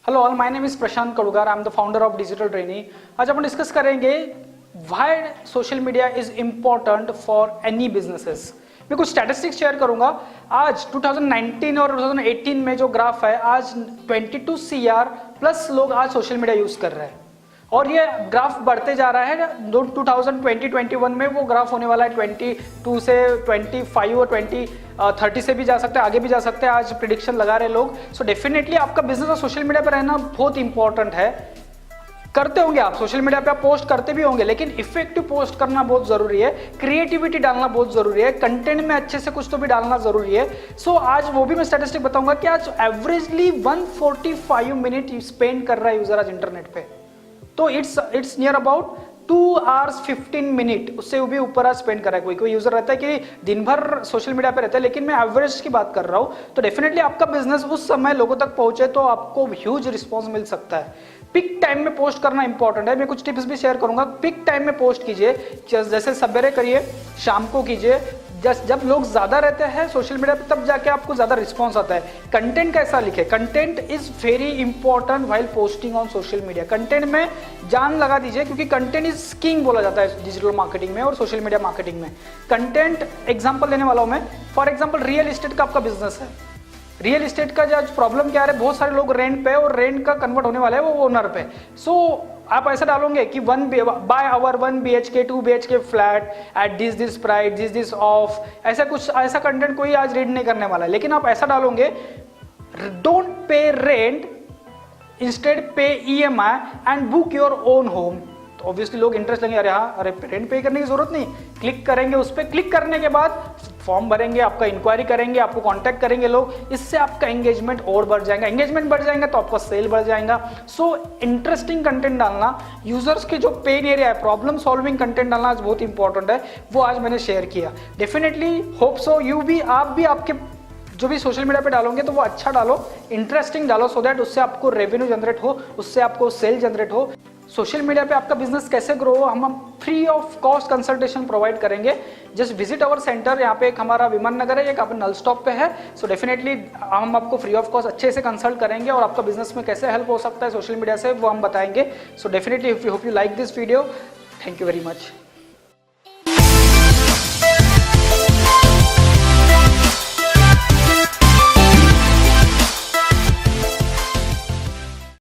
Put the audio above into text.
Hello all, my name is Prashant Kadugar, I am the founder of digital trainee. आज अपन discuss करेंगे why social media is important for any businesses. मैं कुछ statistics share करूंगा। आज 2019 और 2018 में जो ग्राफ है, आज 22 CR प्लस लोग आज सोशल मीडिया यूज कर रहे हैं और ये ग्राफ बढ़ते जा रहा है। 2020-21 में वो ग्राफ होने वाला है 22 से 25 और 30 से भी जा सकता है, आगे भी जा सकते हैं। आज प्रिडिक्शन लगा रहे लोग। सो डेफिनेटली आपका बिजनेस और सोशल मीडिया पर रहना बहुत इंपॉर्टेंट है। करते होंगे आप सोशल मीडिया पे, आप पोस्ट करते भी होंगे, लेकिन इफेक्टिव पोस्ट करना बहुत जरूरी है, क्रिएटिविटी डालना बहुत जरूरी है, कंटेंट में अच्छे से कुछ तो भी डालना जरूरी है। सो आज वो भी मैं स्टैटिस्टिक बताऊंगा कि आज एवरेजली 145 मिनट स्पेंड कर रहा है यूजर आज इंटरनेट पे। तो it's near about 2 hours 15 minute, उससे भी ऊपर आज स्पेंड कर रहा है। कोई कोई यूजर रहता है कि दिन भर सोशल मीडिया पे रहता है, लेकिन मैं एवरेज की बात कर रहा हूं। तो डेफिनेटली आपका बिजनेस उस समय लोगों तक पहुंचे तो आपको ह्यूज रिस्पॉन्स मिल सकता है। पिक टाइम में पोस्ट करना इंपॉर्टेंट है। मैं कुछ टिप्स भी शेयर करूंगा। पिक टाइम में पोस्ट कीजिए, जैसे सवेरे करिए, शाम को कीजिए। जब लोग ज्यादा रहते हैं सोशल मीडिया पे, तब जाके आपको ज्यादा रिस्पॉन्स आता है। कंटेंट कैसा लिखे, content is very important while posting on social media. Content में जान लगा दीजिए, क्योंकि कंटेंट इज किंग बोला जाता है डिजिटल मार्केटिंग में और सोशल मीडिया मार्केटिंग में। कंटेंट एग्जांपल देने वाला हूं मैं। फॉर एग्जांपल रियल एस्टेट का आपका बिजनेस है। रियल एस्टेट का जो प्रॉब्लम क्या है, बहुत सारे लोग रेंट पे, और रेंट का कन्वर्ट होने वाला है वो ओनर पे। सो आप ऐसा डालोगे कि buy our 1 BHK 2 BHK flat at this price, this off, ऐसा कुछ, ऐसा कंटेंट कोई आज रीड नहीं करने वाला है। लेकिन आप ऐसा डालोगे, डोंट पे रेंट, इंस्टेड पे EMI and book your own home. तो ऑब्वियसली लोग इंटरेस्ट लेंगे, अरे हाँ, अरे रेंट पे करने की जरूरत नहीं। क्लिक करेंगे, उस पर क्लिक करने के बाद फॉर्म भरेंगे, आपका इंक्वायरी करेंगे, आपको कांटेक्ट करेंगे लोग। इससे आपका एंगेजमेंट और बढ़ जाएगा। एंगेजमेंट बढ़ जाएगा तो आपका सेल बढ़ जाएगा। सो इंटरेस्टिंग कंटेंट डालना, यूजर्स के जो पेन एरिया है, प्रॉब्लम सॉल्विंग कंटेंट डालना आज बहुत इंपॉर्टेंट है। वो आज मैंने शेयर किया। डेफिनेटली होप सो आप भी आपके जो भी सोशल मीडिया पे डालोगे तो वो अच्छा डालो, इंटरेस्टिंग डालो, सो दैट उससे आपको रेवेन्यू जनरेट हो, उससे आपको सेल जनरेट हो। सोशल मीडिया पे आपका बिजनेस कैसे ग्रो हो, हम free of cost consultation provide करेंगे। Just visit our centre. यहाँ पे एक हमारा विमान नगर है, एक आप नल स्टॉप पे है। सो डेफिनेटली हम आपको फ्री ऑफ कॉस्ट अच्छे से कंसल्ट करेंगे और आपका बिजनेस में कैसे हेल्प हो सकता है सोशल मीडिया से, वो हम बताएंगे। So definitely hope you like this video. Thank you very much.